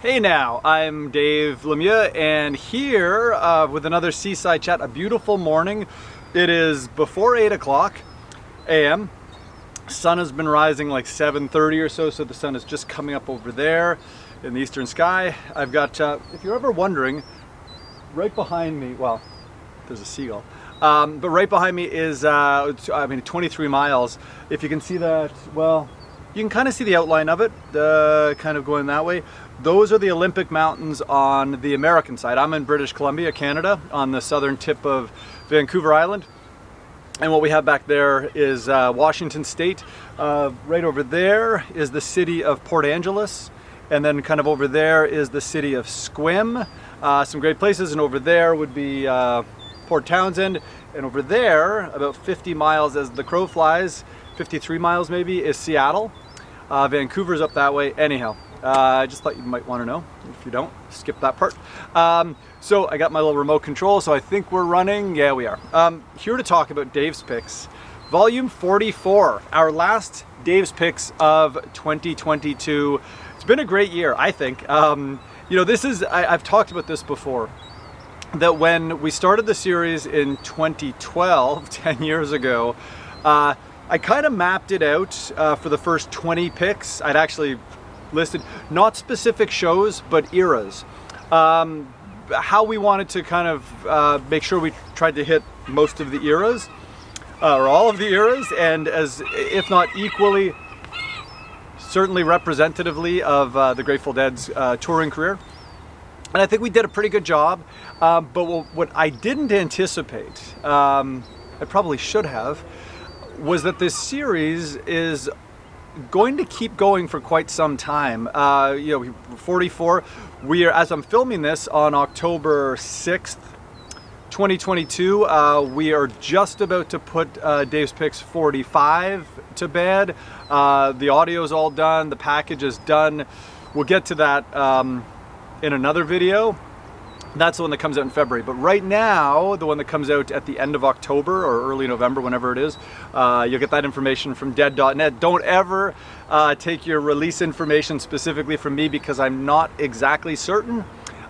Hey now, I'm Dave Lemieux, and here with another Seaside chat. A beautiful morning. It is before 8 o'clock a.m. Sun has been rising like 7:30 or so, so the sun is just coming up over there in the eastern sky. I've got, if you're ever wondering, right behind me, well, there's a seagull, but right behind me is, 23 miles. If you can see that, well, you can kind of see the outline of it, kind of going that way. Those are the Olympic Mountains on the American side. I'm in British Columbia, Canada, on the southern tip of Vancouver Island. And what we have back there is Washington State. Right over there is the city of Port Angeles. And then kind of over there is the city of Sequim. Some great places. And over there would be Port Townsend. And over there, about 50 miles as the crow flies, 53 miles maybe, is Seattle. Vancouver's up that way. Anyhow, I just thought you might want to know. If you don't, skip that part. So I got my little remote control, so I think we're running. Yeah, we are. Here to talk about Dave's Picks, volume 44, our last Dave's Picks of 2022. It's been a great year, I think. You know, this is, I've talked about this before, that when we started the series in 2012, 10 years ago, I kind of mapped it out for the first 20 picks. I'd actually listed not specific shows, but eras. How we wanted to kind of make sure we tried to hit most of the eras, or all of the eras, and as if not equally, certainly representatively of the Grateful Dead's touring career. And I think we did a pretty good job, but what I didn't anticipate, I probably should have, was that this series is going to keep going for quite some time. You know, 44. We are, as I'm filming this on October 6th, 2022, we are just about to put Dave's Picks 45 to bed. The audio's all done. The package is done. We'll get to that in another video. That's the one that comes out in February. But right now, the one that comes out at the end of October or early November, whenever it is, you'll get that information from dead.net. Don't ever take your release information specifically from me, because I'm not exactly certain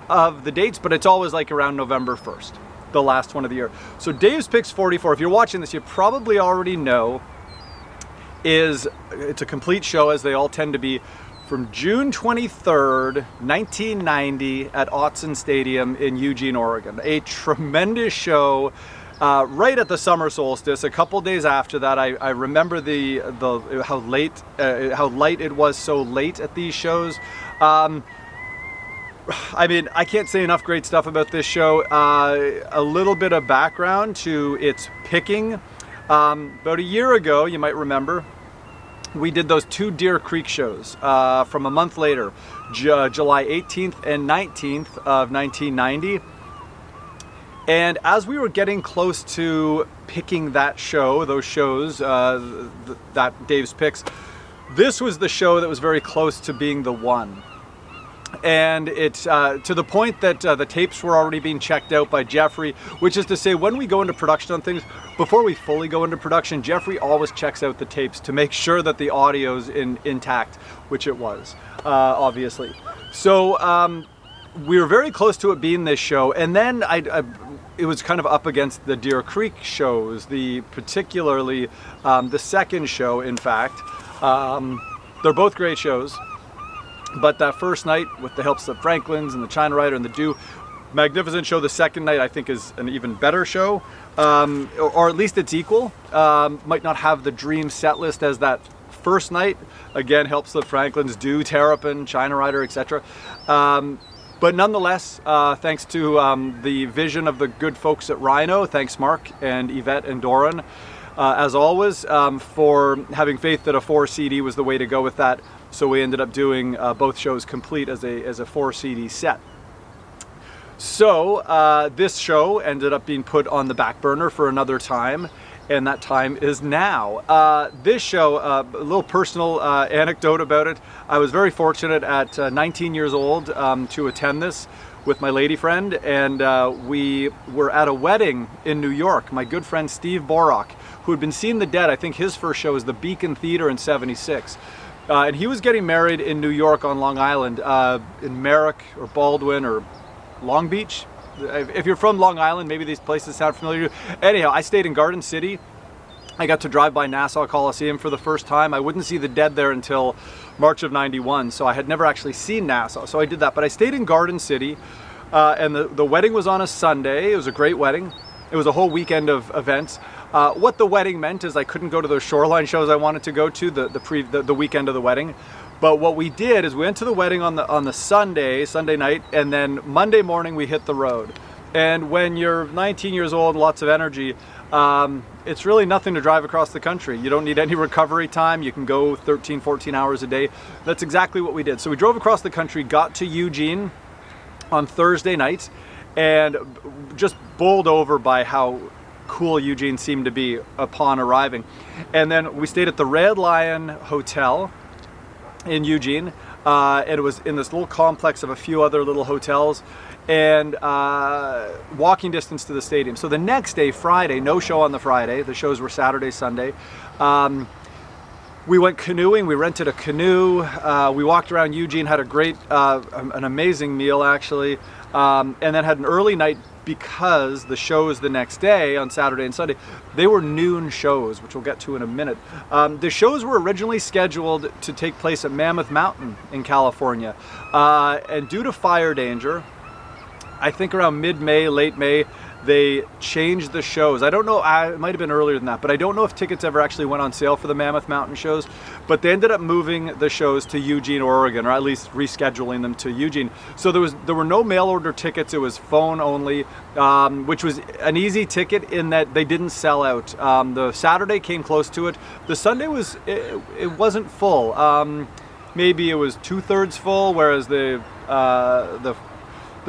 of the dates, but it's always like around November 1st, the last one of the year. So Dave's Picks 44, if you're watching this, you probably already know, it's a complete show, as they all tend to be, from June 23rd, 1990 at Autzen Stadium in Eugene, Oregon. A tremendous show right at the summer solstice. A couple days after that, I remember how light it was so late at these shows. I mean, I can't say enough great stuff about this show. A little bit of background to its picking. About a year ago, you might remember, we did those two Deer Creek shows from a month later, July 18th and 19th of 1990. And as we were getting close to picking that show, those shows, that Dave's Picks, this was the show that was very close to being the one. And it's to the point that the tapes were already being checked out by Jeffrey, which is to say, when we go into production on things, before we fully go into production, Jeffrey always checks out the tapes to make sure that the audio's intact, which it was, obviously. So we were very close to it being this show, and then it was kind of up against the Deer Creek shows, particularly the second show, in fact. They're both great shows. But that first night, with the helps of Franklin's and the China Rider and the Dew, magnificent show. The second night, I think, is an even better show, or at least it's equal. Might not have the dream set list as that first night. Again, helps the Franklin's, Dew, Terrapin, China Rider, etc. But nonetheless, thanks to the vision of the good folks at Rhino, thanks Mark and Yvette and Doran, as always, for having faith that a 4 CD was the way to go with that. So we ended up doing both shows complete as a 4 CD set. So this show ended up being put on the back burner for another time, and that time is now. This show, a little personal anecdote about it. I was very fortunate at 19 years old to attend this with my lady friend, and we were at a wedding in New York. My good friend Steve Borok, who had been seeing the Dead. I think his first show was the Beacon Theater in '76. And he was getting married in New York on Long Island, in Merrick or Baldwin or Long Beach. If you're from Long Island, maybe these places sound familiar to you. Anyhow, I stayed in Garden City. I got to drive by Nassau Coliseum for the first time. I wouldn't see the Dead there until March of '91, so I had never actually seen Nassau, so I did that. But I stayed in Garden City, and the wedding was on a Sunday. It was a great wedding. It was a whole weekend of events. What the wedding meant is I couldn't go to those shoreline shows I wanted to go to the weekend of the wedding. But what we did is we went to the wedding on the Sunday night, and then Monday morning we hit the road. And when you're 19 years old and lots of energy, it's really nothing to drive across the country. You don't need any recovery time. You can go 13, 14 hours a day. That's exactly what we did. So we drove across the country, got to Eugene on Thursday night, and just bowled over by how cool Eugene seemed to be upon arriving. And then we stayed at the Red Lion Hotel in Eugene, and it was in this little complex of a few other little hotels, and walking distance to the stadium. So the next day, Friday, no show on the Friday. The shows were Saturday, Sunday. We went canoeing. We rented a canoe. We walked around Eugene, had a great, an amazing meal actually, and then had an early night because the shows the next day on Saturday and Sunday, they were noon shows, which we'll get to in a minute. The shows were originally scheduled to take place at Mammoth Mountain in California, and due to fire danger, I think around mid-May, late May, they changed the shows. I don't know, it might have been earlier than that, but I don't know if tickets ever actually went on sale for the Mammoth Mountain shows, but they ended up moving the shows to Eugene, Oregon, or at least rescheduling them to Eugene. So there were no mail order tickets, it was phone only, which was an easy ticket in that they didn't sell out. The Saturday came close to it. The Sunday it wasn't full. Maybe it was 2/3 full, whereas the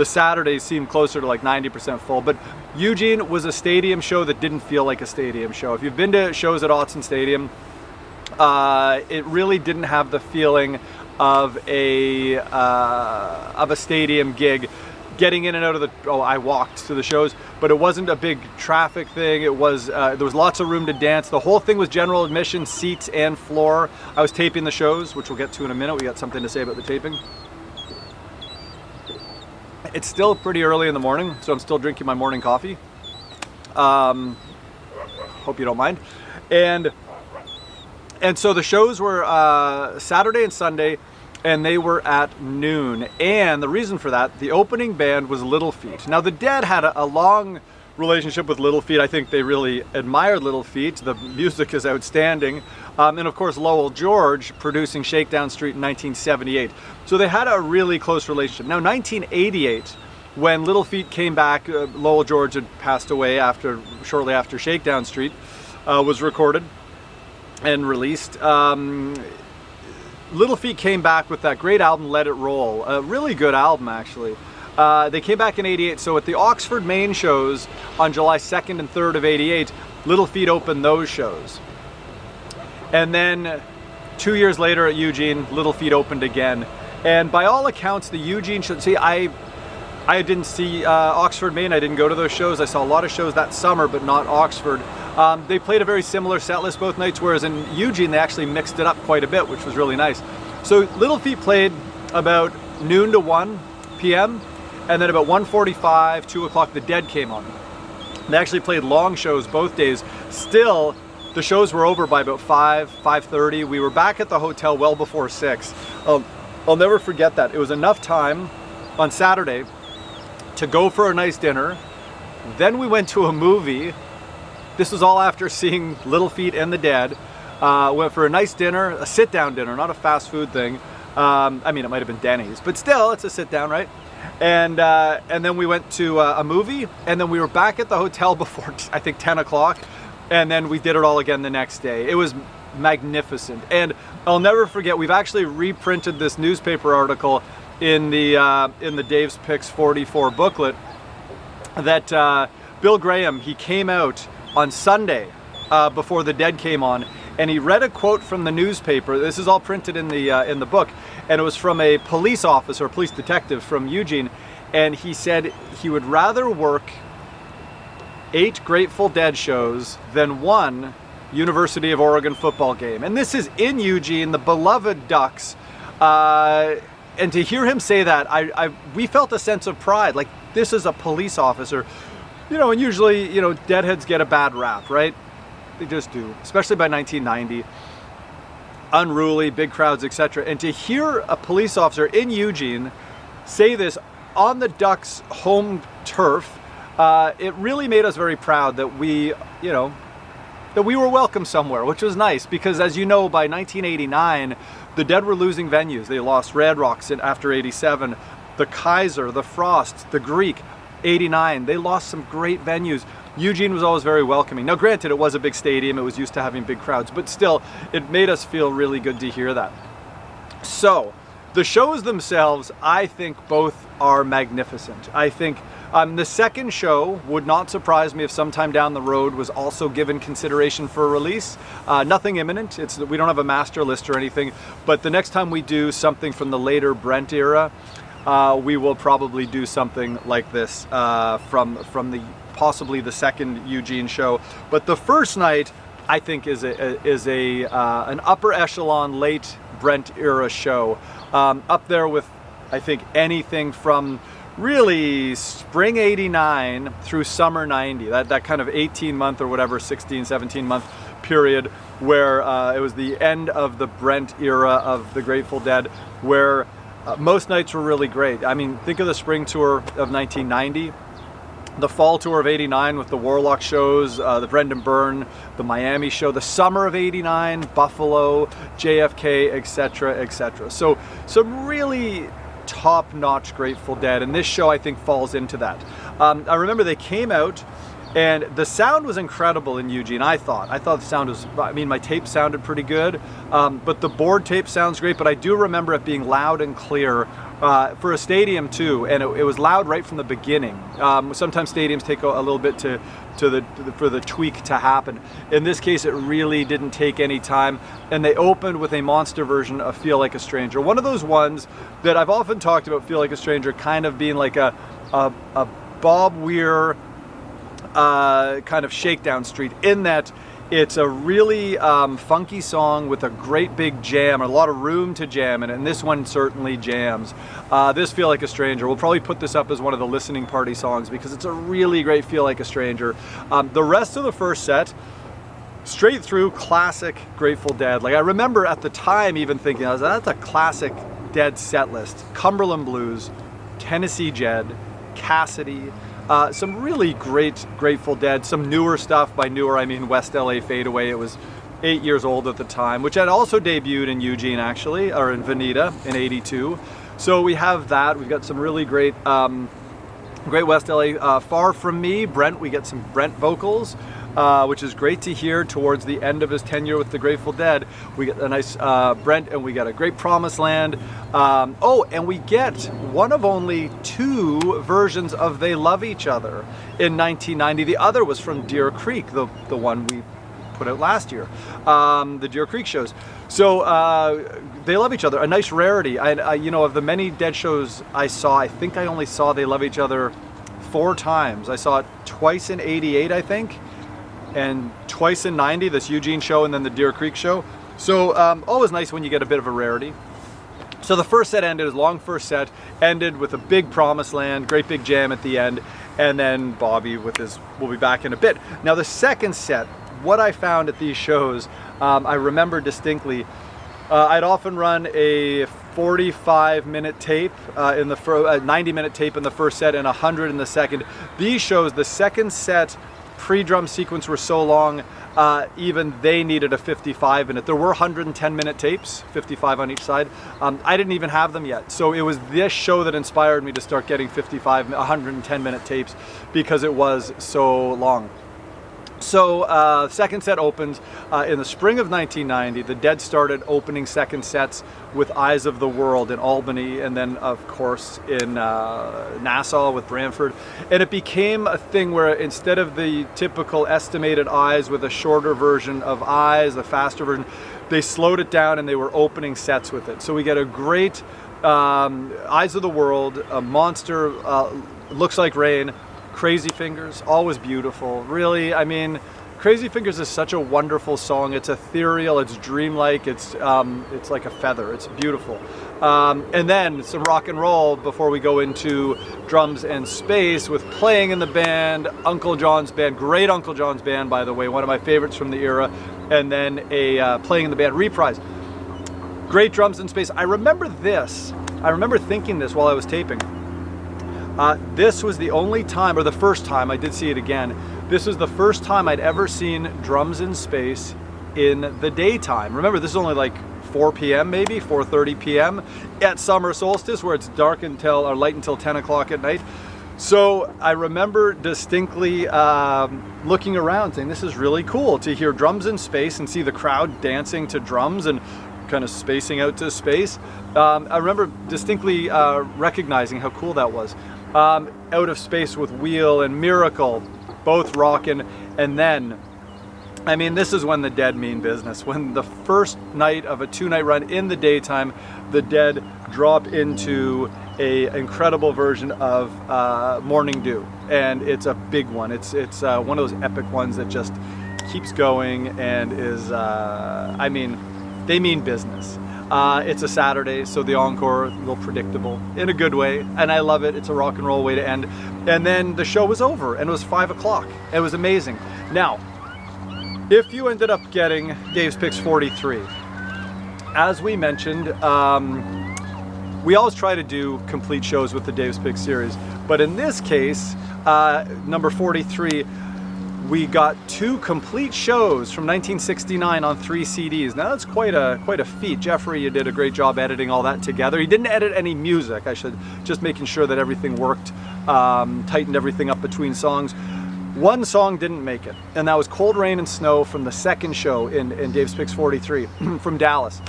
Saturday seemed closer to like 90% full. But Eugene was a stadium show that didn't feel like a stadium show. If you've been to shows at Autzen Stadium, it really didn't have the feeling of a stadium gig. Getting in and out of I walked to the shows, but it wasn't a big traffic thing. It was, there was lots of room to dance. The whole thing was general admission, seats and floor. I was taping the shows, which we'll get to in a minute. We got something to say about the taping. It's still pretty early in the morning, so I'm still drinking my morning coffee. Hope you don't mind. And so the shows were Saturday and Sunday, and they were at noon. And the reason for that, the opening band was Little Feat. Now the Dead had a long relationship with Little Feat. I think they really admired Little Feat. The music is outstanding. And of course Lowell George producing Shakedown Street in 1978. So they had a really close relationship. Now 1988, when Little Feat came back, Lowell George had passed away shortly after Shakedown Street was recorded and released. Little Feat came back with that great album Let It Roll, a really good album actually. They came back in '88, so at the Oxford main shows on July 2nd and 3rd of '88, Little Feat opened those shows. And then 2 years later at Eugene, Little Feat opened again. And by all accounts, the Eugene show, see, I didn't see Oxford Main, I didn't go to those shows. I saw a lot of shows that summer, but not Oxford. They played a very similar set list both nights, whereas in Eugene, they actually mixed it up quite a bit, which was really nice. So Little Feat played about noon to 1 p.m., and then about 1:45, 2 o'clock, the Dead came on. They actually played long shows both days. Still, the shows were over by about 5:30. We were back at the hotel well before 6. I'll never forget that. It was enough time on Saturday to go for a nice dinner. Then we went to a movie. This was all after seeing Little Feat and the Dead. Went for a nice dinner, a sit-down dinner, not a fast food thing. I mean, it might have been Denny's, but still, it's a sit-down, right? And then we went to a movie, and then we were back at the hotel before, I think, 10 o'clock. And then we did it all again the next day. It was magnificent. And I'll never forget, we've actually reprinted this newspaper article in the Dave's Picks 44 booklet that Bill Graham, he came out on Sunday before the Dead came on, and he read a quote from the newspaper. This is all printed in the book, and it was from a police officer, a police detective from Eugene, and he said he would rather work 8 Grateful Dead shows than 1 University of Oregon football game. And this is in Eugene, the beloved Ducks. And to hear him say that, we felt a sense of pride. Like, this is a police officer. You know, and usually, you know, deadheads get a bad rap, right? They just do, especially by 1990. Unruly, big crowds, etc. And to hear a police officer in Eugene say this on the Ducks' home turf, it really made us very proud that we, you know, that we were welcome somewhere, which was nice because, as you know, by 1989, the Dead were losing venues. They lost Red Rocks after 87, the Kaiser, the Frost, the Greek, 89. They lost some great venues. Eugene was always very welcoming. Now, granted, it was a big stadium. It was used to having big crowds, but still, it made us feel really good to hear that. So, the shows themselves, I think both are magnificent. I think the second show would not surprise me if sometime down the road was also given consideration for release. Nothing imminent. We don't have a master list or anything, but the next time we do something from the later Brent era, we will probably do something like this from the possibly the second Eugene show. But the first night, I think, is an upper echelon late Brent era show, up there with, I think, anything from really spring 89 through summer 90, that kind of 18-month or whatever, 16, 17-month period where it was the end of the Brent era of the Grateful Dead, where most nights were really great. I mean, think of the spring tour of 1990, the fall tour of 89 with the Warlock shows, the Brendan Byrne, the Miami show, the summer of 89, Buffalo, JFK, etc., etc. So some really top-notch Grateful Dead, and this show I think falls into that. I remember they came out and the sound was incredible in Eugene. I thought the sound was, I mean, my tape sounded pretty good, but the board tape sounds great, but I do remember it being loud and clear for a stadium too, and it was loud right from the beginning. Sometimes stadiums take a little bit for the tweak to happen. In this case, it really didn't take any time, and they opened with a monster version of Feel Like a Stranger. One of those ones that I've often talked about, Feel Like a Stranger, kind of being like a Bob Weir kind of Shakedown Street, in that it's a really funky song with a great big jam, a lot of room to jam in it, and this one certainly jams. This Feel Like a Stranger, we'll probably put this up as one of the listening party songs because it's a really great Feel Like a Stranger. The rest of the first set, straight through classic Grateful Dead. Like, I remember at the time even thinking, that's a classic Dead set list. Cumberland Blues, Tennessee Jed, Cassidy, some really great Grateful Dead, some newer stuff. By newer, I mean West LA Fadeaway. It was 8 years old at the time, which had also debuted in Eugene, actually, or in Veneta in '82. So we have that. We've got some really great West LA. Far From Me, Brent, we get some Brent vocals, which is great to hear towards the end of his tenure with the Grateful Dead. We get a nice Brent, and we get a great Promised Land. And we get one of only 2 versions of They Love Each Other in 1990. The other was from Deer Creek, the one we put out last year, the Deer Creek shows. So They Love Each Other, a nice rarity. You know, of the many Dead shows I saw, I think I only saw They Love Each Other 4 times. I saw it twice in '88, I think, and twice in '90, this Eugene show and then the Deer Creek show. So always nice when you get a bit of a rarity. So the first set ended, his long first set ended with a big Promised Land, great big jam at the end, and then Bobby with his We'll Be Back in a Bit. Now the second set, what I found at these shows, I remember distinctly, I'd often run a 45-minute tape in the 90-minute tape in the first set and 100 in the second. These shows, the second set pre-drum sequence were so long, even they needed a 55 minute. There were 110-minute tapes, 55 on each side. I didn't even have them yet. So it was this show that inspired me to start getting 110-minute tapes because it was so long. So second set opens in the spring of 1990. The Dead started opening second sets with Eyes of the World in Albany, and then of course in Nassau with Brantford. And it became a thing where instead of the typical estimated Eyes with a shorter version of Eyes, the faster version, they slowed it down and they were opening sets with it. So we get a great Eyes of the World, a monster, Looks Like Rain, Crazy Fingers, always beautiful. Really, I mean, Crazy Fingers is such a wonderful song. It's ethereal, it's dreamlike, it's like a feather, it's beautiful. And then some rock and roll before we go into drums and space with Playing in the Band, Uncle John's Band, great Uncle John's Band, by the way, one of my favorites from the era, and then a Playing in the Band reprise. Great drums and space. I remember thinking this while I was taping. This was the only time, or the first time, I did see it again, this was the first time I'd ever seen drums in space in the daytime. Remember, this is only like 4 p.m. maybe, 4:30 p.m. at summer solstice, where it's dark until, or light until 10 o'clock at night. So I remember distinctly looking around saying, this is really cool to hear drums in space and see the crowd dancing to drums and kind of spacing out to space. I remember distinctly recognizing how cool that was. Out of Space with Wheel and Miracle, both rockin'. And then, I mean, this is when the Dead mean business. When the first night of a 2-night run in the daytime, the Dead drop into a incredible version of Morning Dew. And it's a big one. It's one of those epic ones that just keeps going and is, I mean, they mean business. It's a Saturday, so the encore, a little predictable in a good way, and I love it. It's a rock and roll way to end. And then the show was over, and it was 5 o'clock. It was amazing. Now, if you ended up getting Dave's Picks 43, as we mentioned, we always try to do complete shows with the Dave's Picks series, but in this case, number 43, we got 2 complete shows from 1969 on 3 CDs. Now that's quite a feat. Jeffrey, you did a great job editing all that together. He didn't edit any music. I should just making sure that everything worked, tightened everything up between songs. One song didn't make it, and that was Cold Rain and Snow from the second show in Dave's Picks 43 from Dallas.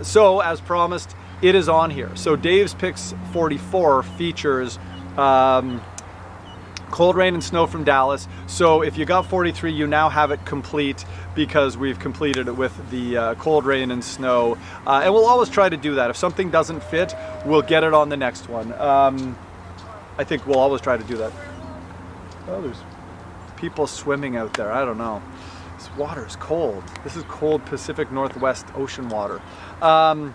So as promised, it is on here. So Dave's Picks 44 features Cold Rain and Snow from Dallas. So if you got 43, you now have it complete because we've completed it with the Cold Rain and Snow. And we'll always try to do that. If something doesn't fit, we'll get it on the next one. I think we'll always try to do that. Oh, there's people swimming out there. I don't know. This water is cold. This is cold Pacific Northwest ocean water. And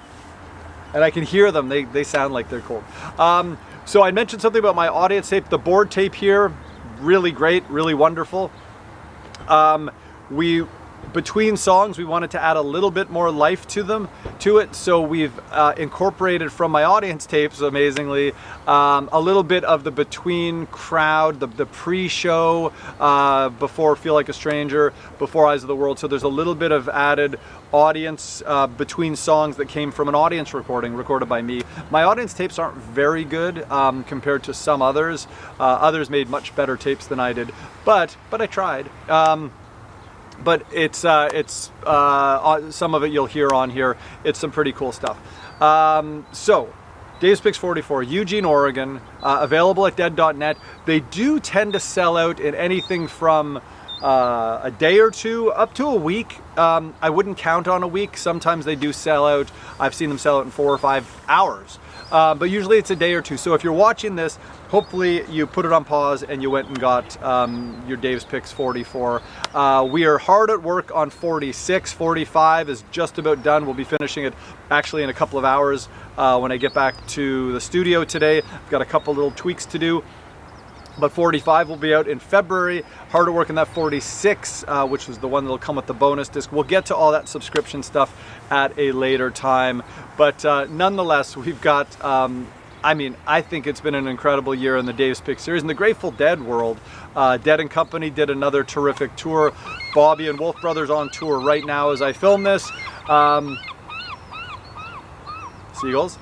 I can hear them. They sound like they're cold. So I mentioned something about my audience tape. The board tape here, really great, really wonderful. Between songs, we wanted to add a little bit more life to it. So we've incorporated from my audience tapes, amazingly, a little bit of the between crowd, the pre-show, before Feel Like a Stranger, before Eyes of the World. So there's a little bit of added audience between songs that came from an audience recording recorded by me. My audience tapes aren't very good compared to some others. Others made much better tapes than I did, but I tried. But it's some of it you'll hear on here. It's some pretty cool stuff. So Dave's Picks 44, Eugene, Oregon, available at dead.net. They do tend to sell out in anything from a day or two up to a week. I wouldn't count on a week. Sometimes they do sell out. I've seen them sell out in 4 or 5 hours. But usually it's a day or two. So if you're watching this, hopefully you put it on pause and you went and got your Dave's Picks 44. We are hard at work on 46. 45 is just about done. We'll be finishing it actually in a couple of hours when I get back to the studio today. I've got a couple little tweaks to do. But 45 will be out in February. Hard at work on that 46, which was the one that'll come with the bonus disc. We'll get to all that subscription stuff at a later time. But nonetheless, we've got, I mean, I think it's been an incredible year in the Dave's Picks series. In the Grateful Dead world, Dead and Company did another terrific tour. Bobby and Wolf Brothers on tour right now as I film this. Seagulls.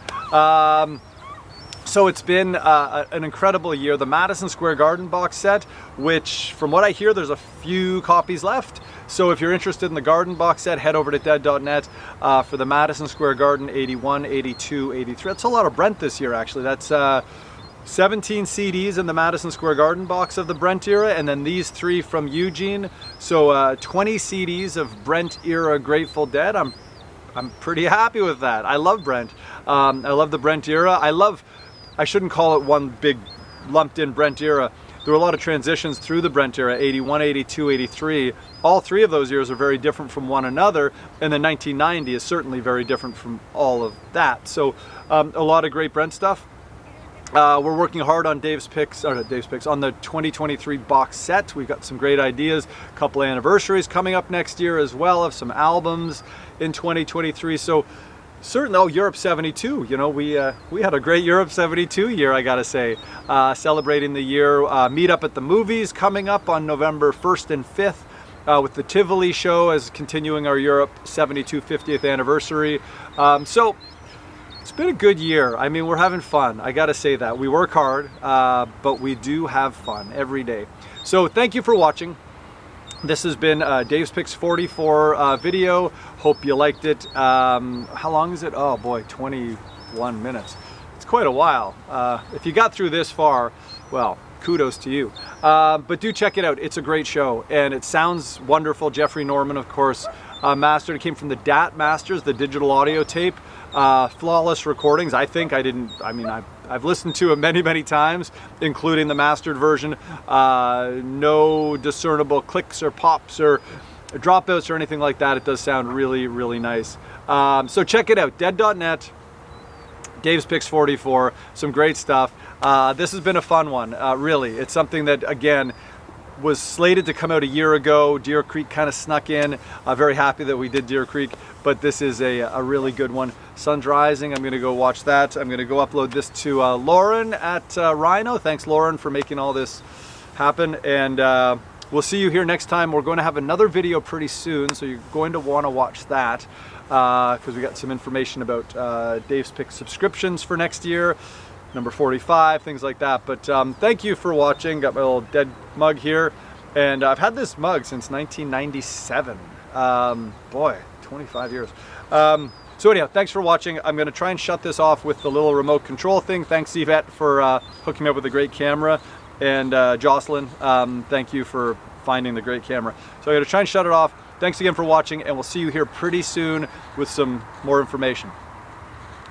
So it's been an incredible year. The Madison Square Garden box set, which from what I hear, there's a few copies left. So if you're interested in the Garden box set, head over to dead.net for the Madison Square Garden 81, 82, 83. That's a lot of Brent this year, actually. That's 17 CDs in the Madison Square Garden box of the Brent era, and then these 3 from Eugene. So 20 CDs of Brent era Grateful Dead. I'm pretty happy with that. I love Brent. I love the Brent era. I shouldn't call it one big lumped in Brent era. there were a lot of transitions through the Brent era, 81, 82, 83. All three of those years are very different from one another, and then 1990 is certainly very different from all of that. So a lot of great Brent stuff. We're working hard on Dave's Picks on the 2023 box set. We've got some great ideas, a couple of anniversaries coming up next year as well, of some albums in 2023. So certainly, oh, Europe 72, you know, we had a great Europe 72 year, I gotta say. Celebrating the year, meet up at the movies coming up on November 1st and 5th with the Tivoli show as continuing our Europe 72 50th anniversary. So it's been a good year. I mean, we're having fun. I gotta say that. We work hard, but we do have fun every day. So thank you for watching. This has been Dave's Picks 44 video. Hope you liked it. How long is it? Oh boy, 21 minutes. It's quite a while. If you got through this far, well, kudos to you. But do check it out. It's a great show and it sounds wonderful. Jeffrey Norman, of course, mastered. It came from the DAT Masters, the digital audio tape. Flawless recordings. I've listened to it many, many times, including the mastered version. No discernible clicks or pops or dropouts or anything like that. It does sound really, really nice. So check it out, dead.net, Dave's Picks 44, some great stuff. This has been a fun one, really. It's something that, again, was slated to come out a year ago. Deer Creek kind of snuck in. Very happy that we did Deer Creek, but this is a really good one. Sun's rising. I'm going to go watch that. I'm going to go upload this to Lauren at Rhino. Thanks, Lauren, for making all this happen. And we'll see you here next time. We're going to have another video pretty soon, so you're going to want to watch that because we got some information about Dave's Pick subscriptions for next year. Number 45, things like that. But thank you for watching. Got my little dead mug here, and I've had this mug since 1997. Boy, 25 years. So anyhow, thanks for watching. I'm going to try and shut this off with the little remote control thing. Thanks, Yvette, for hooking me up with a great camera, and Jocelyn, thank you for finding the great camera. So I'm going to try and shut it off. Thanks again for watching, and we'll see you here pretty soon with some more information.